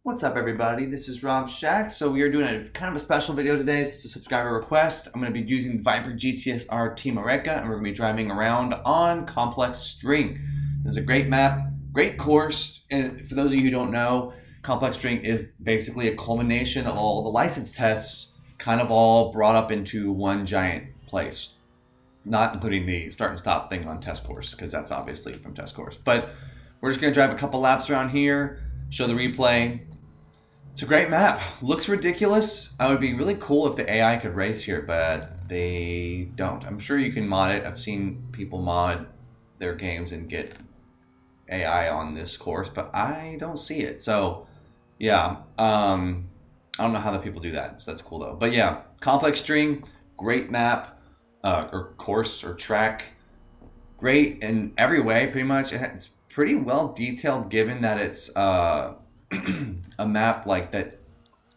What's up, everybody? This is Rob Shack. So we are doing a kind of a special video today. It's a subscriber request. I'm going to be using the Viper GTS-R Team Oreca, and we're going to be driving around on Complex String. This is a great map, great course, and for those of you who don't know, Complex String is basically a culmination of all the license tests, kind of all brought up into one giant place. Not including the start and stop thing on test course, because that's obviously from test course. But we're just going to drive a couple laps around here, show the replay. It's a great map. Looks ridiculous. It would be really cool if the AI could race here, but they don't. I'm sure you can mod it. I've seen people mod their games and get AI on this course, but I don't see it. So, yeah. I don't know how the people do that, so that's cool though. But yeah, Complex String, great map, or course or track. Great in every way, pretty much. It's pretty well detailed given that it's a map like that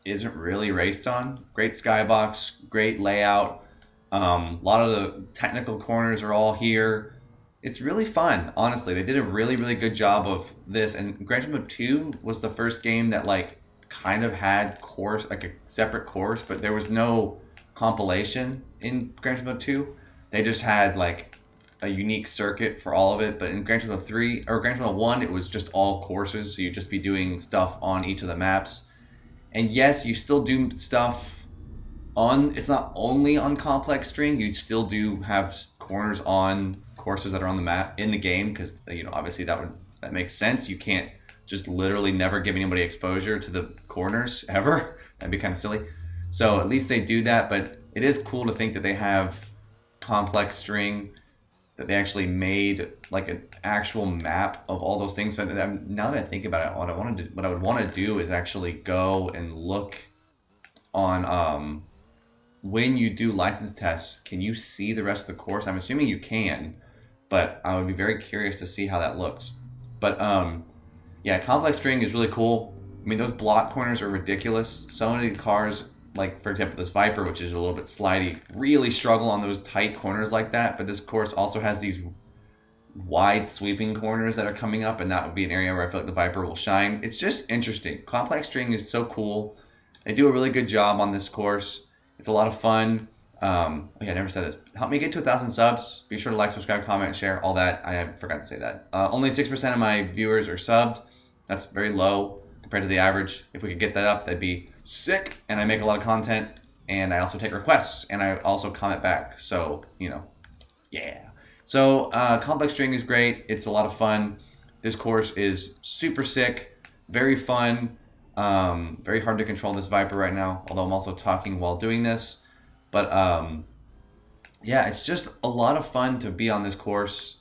isn't really raced on. Great skybox, great layout. A lot of the technical corners are all here. It's really fun, honestly. They did a really, really good job of this. And Gran Turismo 2 was the first game that like kind of had course, like a separate course, but there was no compilation in Gran Turismo 2. They just had like a unique circuit for all of it, but in Gran Turismo 3 or Gran Turismo 1 it was just all courses, so you'd just be doing stuff on each of the maps. And yes, you still do stuff on, it's not only on Complex String, you still do have corners on courses that are on the map in the game, because you know obviously that makes sense. You can't just literally never give anybody exposure to the corners ever. That'd be kind of silly. So at least they do that, but it is cool to think that they have Complex String, that they actually made like an actual map of all those things. So now that I think about it, what I would want to do is actually go and look on when you do license tests, can you see the rest of the course? I'm assuming you can, but I would be very curious to see how that looks. But yeah, Complex String is really cool. I mean, those block corners are ridiculous. So many cars, like for example this Viper, which is a little bit slidey, really struggle on those tight corners like that. But this course also has these wide sweeping corners that are coming up, and that would be an area where I feel like the Viper will shine. It's just interesting. Complex String is so cool. They do a really good job on this course. It's a lot of fun. Oh yeah, I never said this. Help me get to 1,000 subs. Be sure to like, subscribe, comment, share, all that. I forgot to say that. Only 6% of my viewers are subbed. That's very low compared to the average. If we could get that up, that'd be sick. And I make a lot of content, and I also take requests, and I also comment back. So, you know, yeah. So Complex String is great. It's a lot of fun. This course is super sick, very fun, very hard to control this Viper right now, although I'm also talking while doing this. But yeah, it's just a lot of fun to be on this course.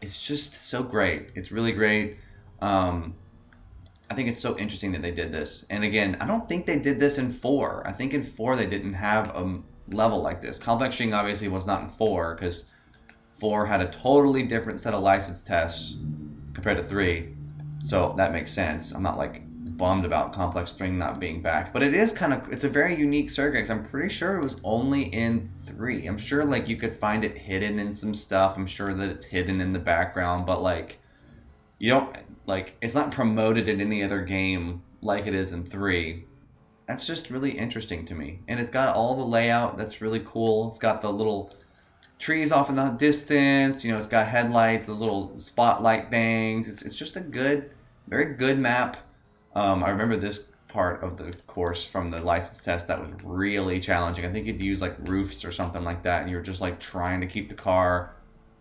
It's just so great. It's really great. I think it's so interesting that they did this. And again, I don't think they did this in 4. I think in 4 they didn't have a level like this. Complex String obviously was not in 4, because 4 had a totally different set of license tests compared to 3. So that makes sense. I'm not like bummed about Complex String not being back. But it is kind of, it's a very unique circuit, because I'm pretty sure it was only in 3. I'm sure like you could find it hidden in some stuff. I'm sure that it's hidden in the background, but like you don't, like, it's not promoted in any other game like it is in 3. That's just really interesting to me. And it's got all the layout that's really cool. It's got the little trees off in the distance. You know, it's got headlights, those little spotlight things. It's just a good, very good map. I remember this part of the course from the license test that was really challenging. I think you had to use like roofs or something like that, and you're just like trying to keep the car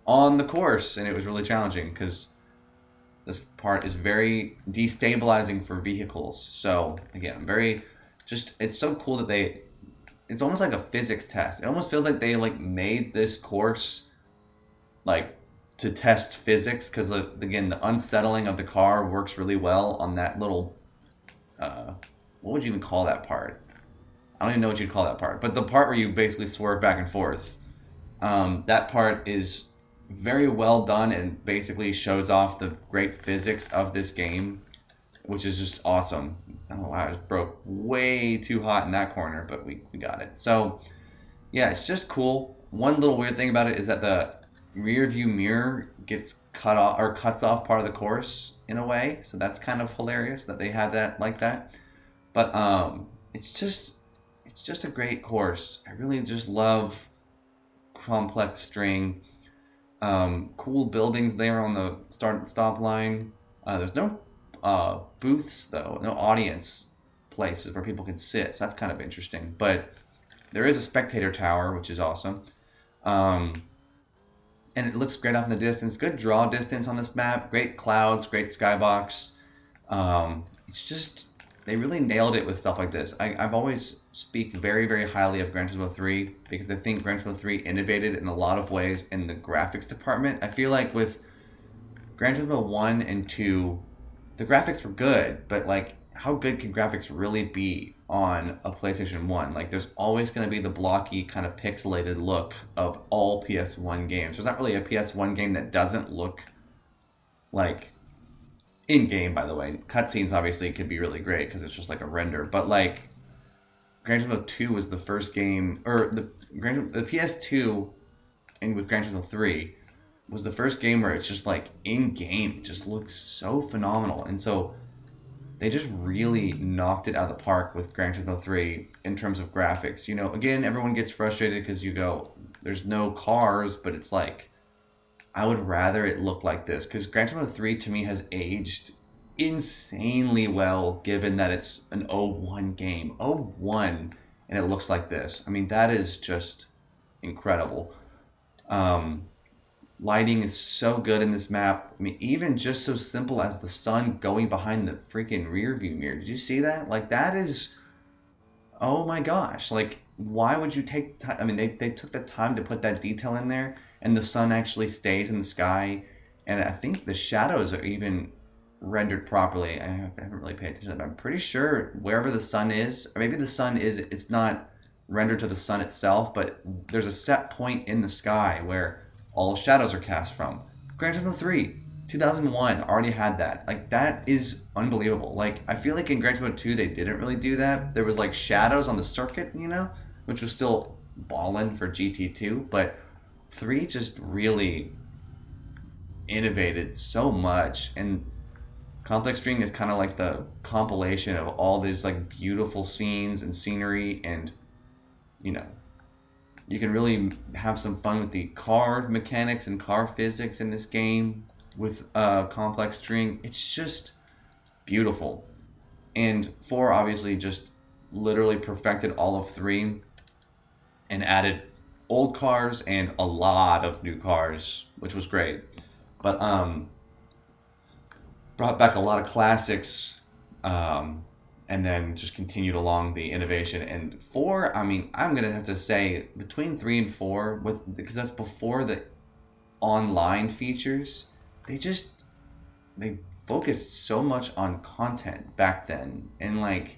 on the course, and it was really challenging because this part is very destabilizing for vehicles. So again, I'm very just, it's so cool that it's almost like a physics test. It almost feels like they like made this course like to test physics, because again, the unsettling of the car works really well on that little what would you even call that part? I don't even know what you'd call that part, but the part where you basically swerve back and forth, that part is very well done and basically shows off the great physics of this game, which is just awesome. Oh wow, I just broke way too hot in that corner, but we got it. So yeah, it's just cool. One little weird thing about it is that the rear view mirror gets cut off or cuts off part of the course, in a way, so that's kind of hilarious that they had that like that. But it's just a great course. I really just love complex string. Cool buildings there on the start and stop line. There's no booths though, no audience places where people can sit, so that's kind of interesting. But there is a spectator tower, which is awesome. And it looks great off in the distance. Good draw distance on this map. Great clouds, great skybox. It's just, they really nailed it with stuff like this. I've always speak very, very highly of Gran Turismo 3 because I think Gran Turismo 3 innovated in a lot of ways in the graphics department. I feel like with Gran Turismo 1 and 2, the graphics were good, but like, how good can graphics really be on a PlayStation 1? Like, there's always going to be the blocky, kind of pixelated look of all PS1 games. There's not really a PS1 game that doesn't look like in-game, by the way. Cutscenes, obviously, could be really great because it's just like a render. But, like, Gran Turismo 2 was the first game, or the PS2 and with Gran Turismo 3 was the first game where it's just like in-game. It just looks so phenomenal. And so they just really knocked it out of the park with Gran Turismo 3 in terms of graphics. You know, again, everyone gets frustrated because you go, there's no cars, but it's like, I would rather it look like this because Gran Turismo 3 to me has aged insanely well given that it's an 01 game. 01 and it looks like this. I mean, that is just incredible. Lighting is so good in this map. I mean, even just so simple as the sun going behind the freaking rear view mirror. Did you see that? Like, that is, oh my gosh. Like, why would you take time? I mean, they took the time to put that detail in there, and the sun actually stays in the sky. And I think the shadows are even rendered properly. I haven't really paid attention to that. I'm pretty sure wherever the sun is, or maybe the sun is, it's not rendered to the sun itself, but there's a set point in the sky where all shadows are cast from. Gran Turismo 3, 2001, already had that. Like, that is unbelievable. Like, I feel like in Gran Turismo 2, they didn't really do that. There was, like, shadows on the circuit, you know, which was still ballin' for GT2, but 3 just really innovated so much, and Complex String is kind of like the compilation of all these, like, beautiful scenes and scenery, and, you know, you can really have some fun with the car mechanics and car physics in this game with Complex String. It's just beautiful. And 4 obviously just literally perfected all of 3 and added old cars and a lot of new cars, which was great. But brought back a lot of classics, and then just continued along the innovation. And 4, I mean, I'm gonna have to say between 3 and 4, because that's before the online features, they focused so much on content back then, and like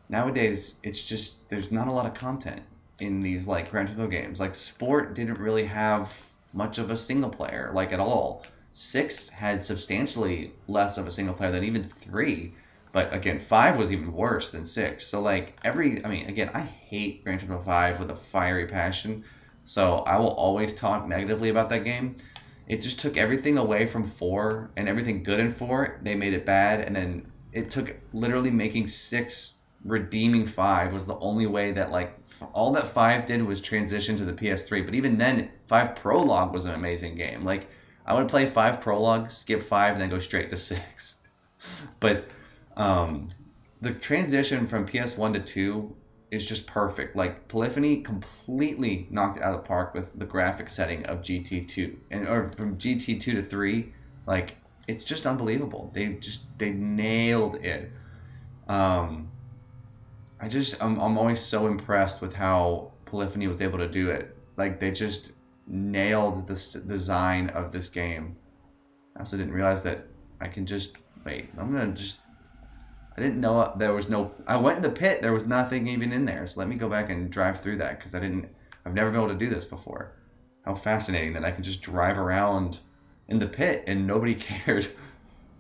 nowadays it's just there's not a lot of content in these like Gran Turismo games. Like Sport didn't really have much of a single player, like at all. 6 had substantially less of a single player than even 3. But again, 5 was even worse than 6. So like I mean, again, I hate Gran Turismo 5 with a fiery passion. So I will always talk negatively about that game. It just took everything away from 4 and everything good in 4. They made it bad. And then it took literally making 6 redeeming 5 was the only way that like all that 5 did was transition to the PS3. But even then, 5 Prologue was an amazing game. Like I would play 5 Prologue, skip 5, and then go straight to 6. But the transition from PS1 to 2 is just perfect. Like Polyphony completely knocked it out of the park with the graphic setting of GT2, or from GT2 to 3. Like it's just unbelievable. They nailed it. I'm always so impressed with how Polyphony was able to do it. Like they just nailed the design of this game. I also didn't realize that I can just wait. I didn't know there was no. I went in the pit. There was nothing even in there. So let me go back and drive through that because I've never been able to do this before. How fascinating that I can just drive around in the pit and nobody cared.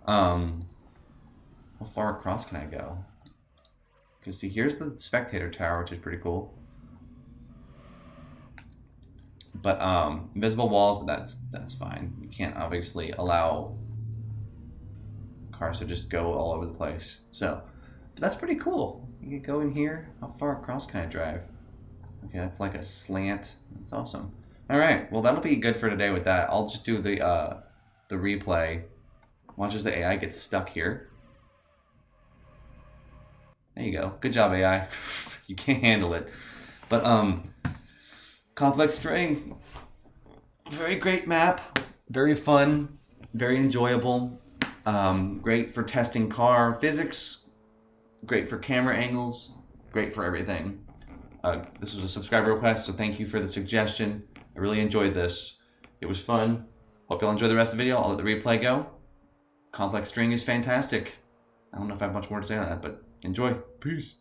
How far across can I go? Because see, here's the spectator tower, which is pretty cool. But invisible walls, but that's fine. You can't obviously allow cars to just go all over the place. So, but that's pretty cool. You can go in here. How far across can I drive? Okay, that's like a slant. That's awesome. All right, well that'll be good for today with that. I'll just do the replay. Watch as the AI gets stuck here. There you go. Good job, AI. You can't handle it. But complex string. Very great map. Very fun. Very enjoyable. Great for testing car physics. Great for camera angles. Great for everything. This was a subscriber request, so thank you for the suggestion. I really enjoyed this. It was fun. Hope you'll enjoy the rest of the video. I'll let the replay go. Complex string is fantastic. I don't know if I have much more to say on that, but enjoy. Peace.